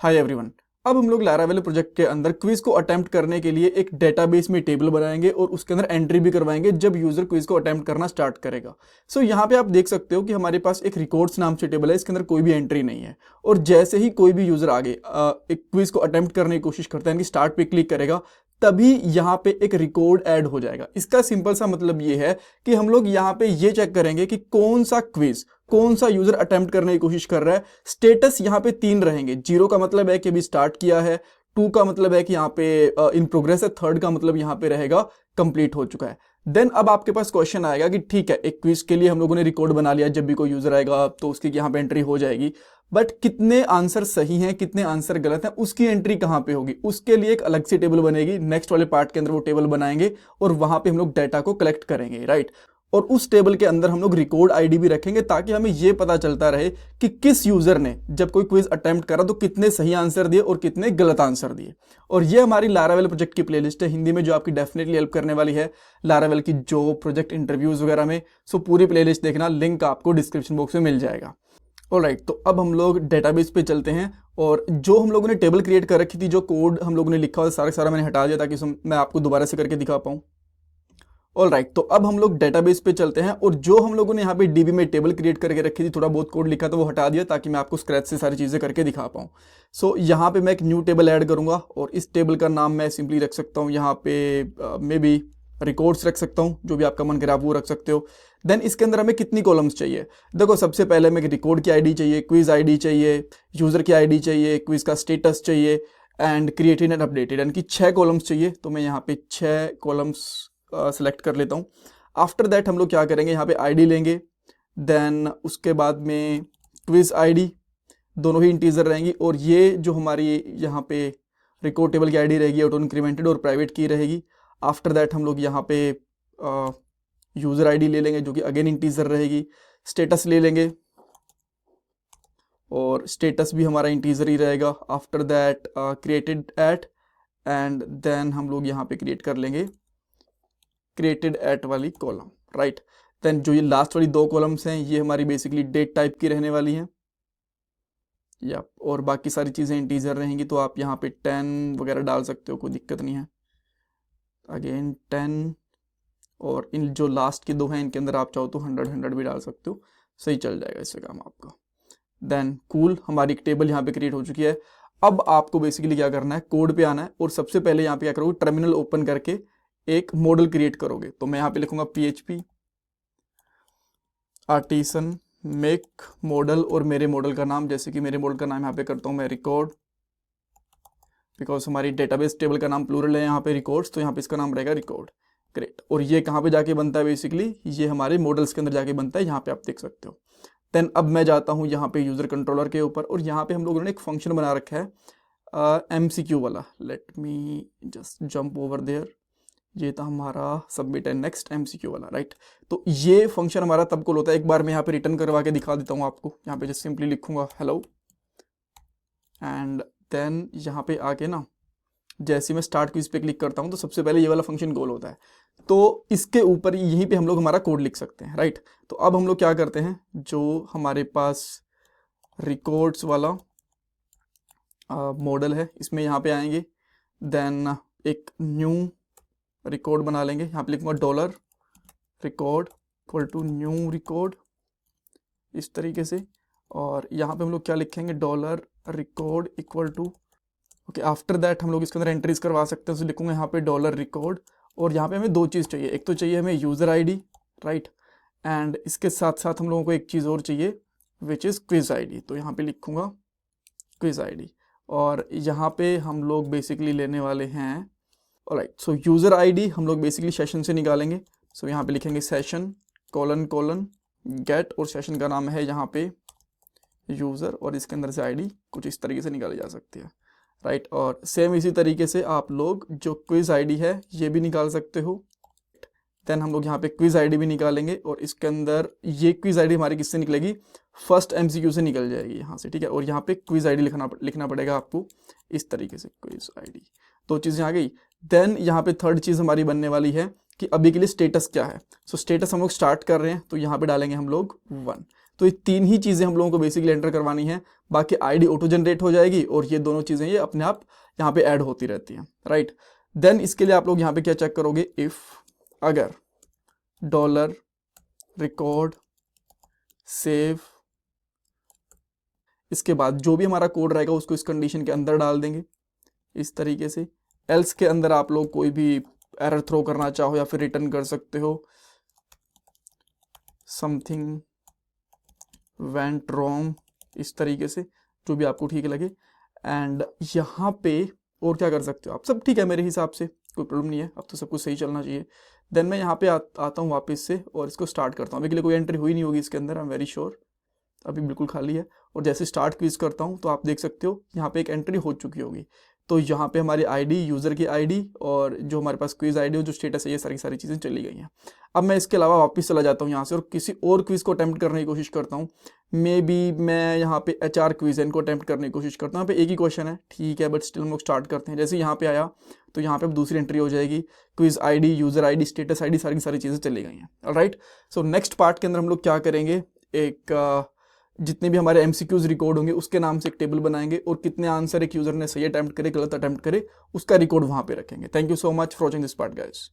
Hi everyone. अब हम लोग लारावेल प्रोजेक्ट के अंदर क्विज को अटेम्प्ट करने के लिए एक डेटाबेस में टेबल बनाएंगे और उसके अंदर एंट्री भी करवाएंगे जब यूजर क्विज को अटेम्प्ट करना स्टार्ट करेगा। सो यहाँ पे आप देख सकते हो कि हमारे पास एक रिकॉर्ड्स नाम से टेबल है, इसके अंदर कोई भी एंट्री नहीं है। और जैसे ही कोई भी यूजर आगे एक क्विज को अटेम्प्ट करने की कोशिश करता है, यानी स्टार्ट पे क्लिक करेगा, तभी यहाँ पे एक रिकॉर्ड ऐड हो जाएगा। इसका सिंपल सा मतलब ये है कि हम लोग यहाँ पे ये चेक करेंगे कि कौन सा क्विज, कौन सा यूजर अटेम्प्ट करने की कोशिश कर रहा है। स्टेटस यहाँ पे 3 रहेंगे। 0 का मतलब है कि अभी स्टार्ट किया है, 2 का मतलब है कि यहाँ पे इन प्रोग्रेस है, 3rd का मतलब यहाँ पे रहेगा कंप्लीट हो चुका है। देन अब आपके पास क्वेश्चन आएगा कि ठीक है, एक क्विज के लिए हम लोगों ने रिकॉर्ड बना लिया, जब भी कोई यूजर आएगा तो उसकी यहाँ पे एंट्री हो जाएगी, बट कितने आंसर सही हैं, कितने आंसर गलत हैं, उसकी एंट्री कहाँ पे होगी। उसके लिए एक अलग सी टेबल बनेगी। नेक्स्ट वाले पार्ट के अंदर वो टेबल बनाएंगे और वहां पे हम लोग डाटा को कलेक्ट करेंगे, राइट। और उस टेबल के अंदर हम लोग रिकॉर्ड आईडी भी रखेंगे ताकि हमें यह पता चलता रहे कि किस यूजर ने जब कोई क्विज अटेम्प्ट करा तो कितने सही आंसर दिए और कितने गलत आंसर दिए। और ये हमारी लारावेल प्रोजेक्ट की प्लेलिस्ट है हिंदी में, जो आपकी डेफिनेटली हेल्प करने वाली है लारावेल की जो प्रोजेक्ट इंटरव्यूज वगैरह में। सो पूरी प्लेलिस्ट देखना, लिंक आपको डिस्क्रिप्शन बॉक्स में मिल जाएगा। ऑलराइट, तो अब हम लोग डेटाबेस पे चलते हैं और जो हम लोगों ने टेबल क्रिएट कर रखी थी, जो कोड हम लोगों ने लिखा हुआ सारा मैंने हटा दिया ताकि मैं आपको दोबारा से करके दिखा पाऊँ। ऑलराइट, तो अब हम लोग डेटाबेस पे चलते हैं और जो हम लोगों ने यहाँ पे डीबी में टेबल क्रिएट करके रखी थी, थोड़ा बहुत कोड लिखा था वो हटा दिया ताकि मैं आपको स्क्रैच से सारी चीज़ें करके दिखा पाऊँ। सो यहाँ पे मैं एक न्यू टेबल ऐड करूँगा और इस टेबल का नाम मैं सिंपली रख सकता हूँ यहाँ पे मे बी रिकॉर्ड्स रख सकता हूँ, जो भी आपका मन करे आप वो रख सकते हो। देन इसके अंदर हमें कितनी कॉलम्स चाहिए, देखो सबसे पहले हमें रिकॉर्ड की आईडी चाहिए, क्विज आईडी चाहिए, यूजर की आईडी चाहिए, क्विज का स्टेटस चाहिए एंड क्रिएटेड एंड अपडेटेड, यानी कि 6 कॉलम्स चाहिए। तो मैं यहाँ पे 6 कॉलम्स सेलेक्ट कर लेता हूँ। आफ्टर दैट हम लोग क्या करेंगे, यहाँ पे आईडी लेंगे, देन उसके बाद में क्विज आईडी, दोनों ही इंटीजर रहेंगी। और ये जो हमारी यहाँ पे रिकॉर्ड टेबल की आईडी रहेगी ऑटो इंक्रीमेंटेड और प्राइवेट की रहेगी। आफ्टर दैट हम लोग यहाँ पे यूज़र आईडी ले लेंगे जो कि अगेन इंटीजर रहेगी। स्टेटस ले लेंगे और स्टेटस भी हमारा इंटीजर ही रहेगा। After that created at, and then हम लोग यहाँ पे क्रिएट कर लेंगे क्रिएटेड एट वाली कॉलम, राइट। देन जो ये लास्ट वाली 2 कॉलम्स हैं ये हमारी बेसिकली डेट टाइप की रहने वाली हैं, या और बाकी सारी चीज़ें इंटीजर रहेंगी। तो आप यहाँ पे 10 वगैरह डाल सकते हो, कोई दिक्कत नहीं है। अगेन 10, और इन जो लास्ट की 2 हैं इनके अंदर आप चाहो तो 100 भी डाल सकते हो, सही चल जाएगा इससे काम आपका। देन कूल, हमारी एक टेबल यहाँ पे क्रिएट हो चुकी है। अब आपको बेसिकली क्या करना है, कोड पे आना है और सबसे पहले यहाँ पे क्या करोगे, टर्मिनल ओपन करके एक मॉडल क्रिएट करोगे। तो मैं यहाँ पे लिखूंगा PHP आर्टिसन मेक मॉडल और मेरे मॉडल का नाम, जैसे कि मेरे मॉडल का नाम यहाँ पे करता हूँ मैं रिकॉर्ड, बिकॉज हमारी डेटाबेस टेबल का नाम प्लूरल है यहाँ पे रिकॉर्ड्स, तो यहाँ पे इसका नाम रहेगा रिकॉर्ड। ग्रेट। और ये कहाँ पे जाके बनता है, बेसिकली ये हमारे मॉडल्स के अंदर जाके बनता है, यहाँ पे आप देख सकते हो। देन अब मैं जाता हूँ यहाँ पे यूजर कंट्रोलर के ऊपर और यहाँ पे हम लोगों ने एक फंक्शन बना रखा है MCQ वाला। Let me just jump over there. ये था हमारा सबमिट एंड नेक्स्ट MCQ वाला, राइट। तो ये फंक्शन हमारा तब कॉल होता है, एक बार मैं यहाँ पे रिटर्न करवा के दिखा देता हूँ आपको। यहाँ पे जस्ट सिंपली लिखूंगा हेलो, एंड देन यहाँ पे आके ना जैसे मैं स्टार्ट क्विज पे क्लिक करता हूँ तो सबसे पहले ये वाला फंक्शन कॉल होता है। तो इसके ऊपर यहीं पे हम लोग हमारा कोड लिख सकते हैं, राइट। तो अब हम लोग क्या करते हैं, जो हमारे पास रिकॉर्ड्स वाला मॉडल है इसमें यहाँ पे आएंगे। देन एक न्यू रिकॉर्ड बना लेंगे, यहाँ पे लिखूंगा dollar record equal to new record, इस तरीके से। और यहाँ पे हम लोग क्या लिखेंगे, dollar record equal to, okay. After that हम लोग इसके अंदर एंट्रीज करवा सकते हैं, तो लिखूंगा यहाँ पे डॉलर रिकॉर्ड। और यहाँ पे हमें 2 चीज़ चाहिए, एक तो चाहिए हमें यूज़र आईडी, राइट, एंड इसके साथ साथ हम लोगों को एक चीज़ और चाहिए विच इज़ क्विज आईडी। तो यहाँ पे लिखूंगा क्विज आईडी और यहाँ पे हम लोग बेसिकली लेने वाले हैं, ऑलराइट। सो यूज़र आईडी हम लोग बेसिकली सेशन से निकालेंगे। सो यहाँ पे लिखेंगे सेशन कोलन कोलन गेट, और सेशन का नाम है यहाँ पे यूज़र, और इसके अंदर से आईडी कुछ इस तरीके से निकाली जा सकती है, राइट। और सेम इसी तरीके से आप लोग जो क्विज आईडी है ये भी निकाल सकते हो। देन हम लोग यहाँ पे क्विज आईडी भी निकालेंगे और इसके अंदर ये क्विज आईडी हमारी किससे निकलेगी, फर्स्ट MCQ से निकल जाएगी यहाँ से, ठीक है। और यहाँ पे क्विज आईडी लिखना पड़ेगा आपको इस तरीके से, क्विज आईडी। 2 चीज़ें आ गई। देन यहाँ पे 3rd चीज़ हमारी बनने वाली है कि अभी के लिए स्टेटस क्या है। सो स्टेटस हम लोग स्टार्ट कर रहे हैं तो यहाँ पे डालेंगे हम लोग 1। तो ये 3 ही चीज़ें हम लोगों को बेसिकली एंटर करवानी है, बाकी आईडी ऑटो जनरेट हो जाएगी और ये दोनों चीज़ें ये अपने आप यहाँ पे ऐड होती रहती हैं, राइट। देन इसके लिए आप लोग यहाँ पे क्या चेक करोगे, इफ़ अगर डॉलर रिकॉर्ड सेव, इसके बाद जो भी हमारा कोड रहेगा उसको इस कंडीशन के अंदर डाल देंगे इस तरीके से। एल्स के अंदर आप लोग कोई भी एरर थ्रो करना चाहो या फिर रिटर्न कर सकते हो, समथिंग वेंट रॉन्ग, इस तरीके से जो भी आपको ठीक लगे। एंड यहाँ पे और क्या कर सकते हो आप, सब ठीक है मेरे हिसाब से, कोई प्रॉब्लम नहीं है, अब तो सब कुछ सही चलना चाहिए। देन मैं यहाँ पे आता हूँ वापस से और इसको स्टार्ट करता हूँ। अभी के लिए कोई एंट्री हुई नहीं होगी इसके अंदर, आई एम वेरी श्योर, अभी बिल्कुल खाली है। और जैसे स्टार्ट क्विज करता हूँ तो आप देख सकते हो यहाँ पे एक एंट्री हो चुकी होगी। तो यहाँ पे हमारी आईडी, यूज़र की आईडी और जो हमारे पास क्विज आईडी और जो स्टेटस है, ये सारी चीज़ें चली गई हैं। अब मैं इसके अलावा वापस चला जाता हूँ यहाँ से और किसी और क्विज को अटैम्प्ट करने की कोशिश करता हूँ। मे बी मैं यहाँ पे HR क्विज है, इनको अटैम्प्ट करने की कोशिश करता हूँ। यहाँ पे एक ही क्वेश्चन है, ठीक है, बट स्टिल हम लोग स्टार्ट करते हैं। जैसे यहाँ पे आया तो यहाँ पे दूसरी एंट्री हो जाएगी, quiz ID, user ID, status ID, सारी चीज़ें चली गई हैं। ऑलराइट, सो नेक्स्ट पार्ट के अंदर हम लोग क्या करेंगे, एक जितने भी हमारे MCQs रिकॉर्ड होंगे उसके नाम से एक टेबल बनाएंगे और कितने आंसर एक यूजर ने सही अटेम्प्ट करे, गलत अटेम्प्ट करे, उसका रिकॉर्ड वहां पे रखेंगे। Thank you so much for watching this part guys.